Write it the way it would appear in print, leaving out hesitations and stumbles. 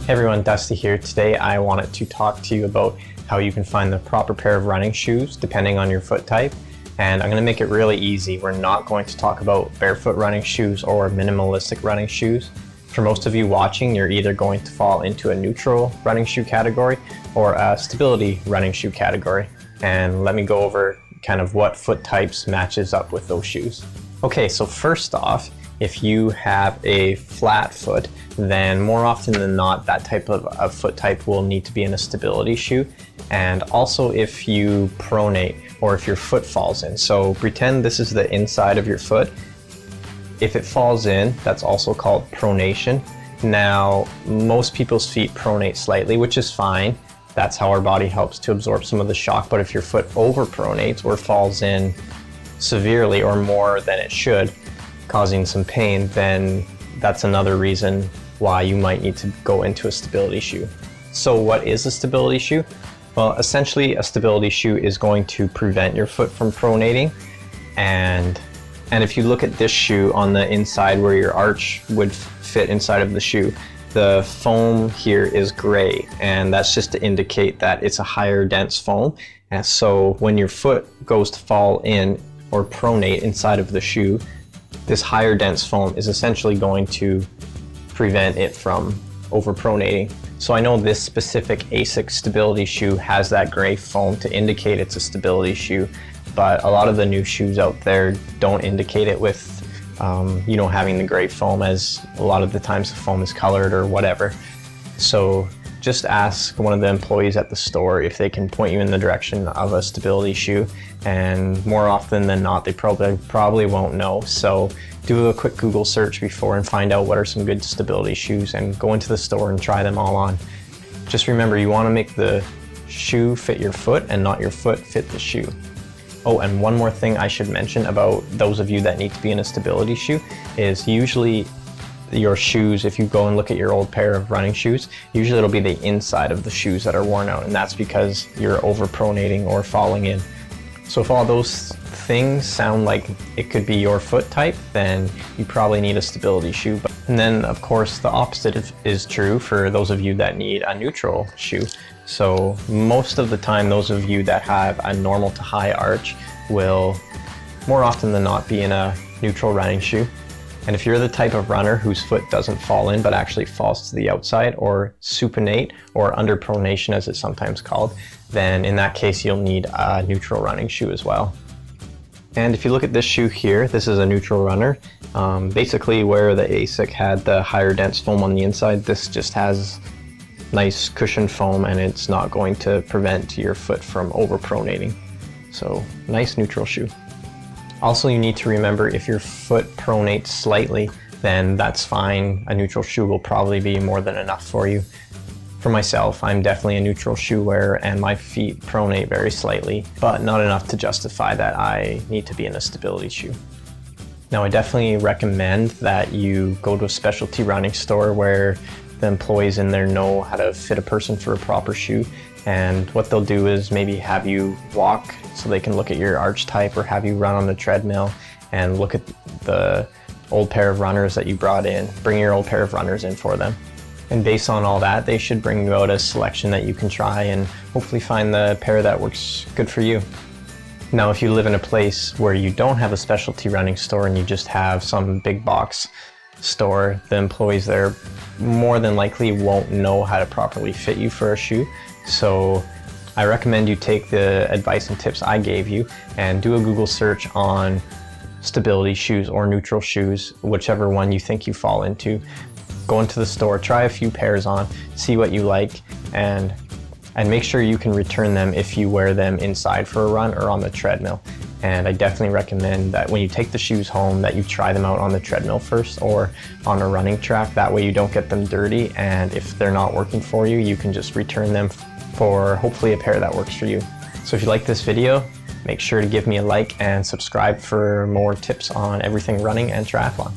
Hey everyone, Dusty here. Today I wanted to talk to you about how you can find the proper pair of running shoes depending on your foot type. And I'm going to make it really easy. We're not going to talk about barefoot running shoes or minimalistic running shoes. For most of you watching, you're either going to fall into a neutral running shoe category or a stability running shoe category. And let me go over kind of what foot types matches up with those shoes. Okay, so first off, if you have a flat foot, then more often than not, that type of foot type will need to be in a stability shoe. And also if you pronate or if your foot falls in. So pretend this is the inside of your foot. If it falls in, that's also called pronation. Now, most people's feet pronate slightly, which is fine. That's how our body helps to absorb some of the shock. But if your foot overpronates or falls in severely or more than it should, causing some pain, then that's another reason why you might need to go into a stability shoe. So what is a stability shoe? Well, essentially a stability shoe is going to prevent your foot from pronating. And if you look at this shoe on the inside where your arch would fit inside of the shoe, the foam here is gray, and that's just to indicate that it's a higher dense foam. And so when your foot goes to fall in or pronate inside of the shoe, this higher dense foam is essentially going to prevent it from overpronating. So I know this specific ASICS stability shoe has that gray foam to indicate it's a stability shoe, but a lot of the new shoes out there don't indicate it with having the gray foam, as a lot of the times the foam is colored or whatever. So just ask one of the employees at the store if they can point you in the direction of a stability shoe, and more often than not they probably won't know. So do a quick Google search before and find out what are some good stability shoes and go into the store and try them all on. Just remember, you want to make the shoe fit your foot and not your foot fit the shoe. Oh, and one more thing I should mention about those of you that need to be in a stability shoe is usually your shoes, if you go and look at your old pair of running shoes, usually it'll be the inside of the shoes that are worn out, and that's because you're overpronating or falling in. So if all those things sound like it could be your foot type, then you probably need a stability shoe. And then of course the opposite is true for those of you that need a neutral shoe. So most of the time, those of you that have a normal to high arch will more often than not be in a neutral running shoe. And if you're the type of runner whose foot doesn't fall in but actually falls to the outside, or supinate, or underpronation as it's sometimes called, then in that case you'll need a neutral running shoe as well. And if you look at this shoe here, this is a neutral runner. Basically where the ASIC had the higher dense foam on the inside, this just has nice cushion foam, and it's not going to prevent your foot from overpronating. So nice neutral shoe. Also, you need to remember, if your foot pronates slightly, then that's fine. A neutral shoe will probably be more than enough for you. For myself, I'm definitely a neutral shoe wearer, and my feet pronate very slightly, but not enough to justify that I need to be in a stability shoe. Now, I definitely recommend that you go to a specialty running store where the employees in there know how to fit a person for a proper shoe. And what they'll do is maybe have you walk so they can look at your arch type, or have you run on the treadmill and look at the old pair of runners that you brought in. Bring your old pair of runners in for them. And based on all that, they should bring you out a selection that you can try and hopefully find the pair that works good for you. Now, if you live in a place where you don't have a specialty running store and you just have some big box store, the employees there more than likely won't know how to properly fit you for a shoe. So I recommend you take the advice and tips I gave you and do a Google search on stability shoes or neutral shoes, whichever one you think you fall into. Go into the store, try a few pairs on, see what you like, and make sure you can return them if you wear them inside for a run or on the treadmill. And I definitely recommend that when you take the shoes home, that you try them out on the treadmill first or on a running track. That way you don't get them dirty, and if they're not working for you, you can just return them for hopefully a pair that works for you. So if you like this video, make sure to give me a like and subscribe for more tips on everything running and triathlon.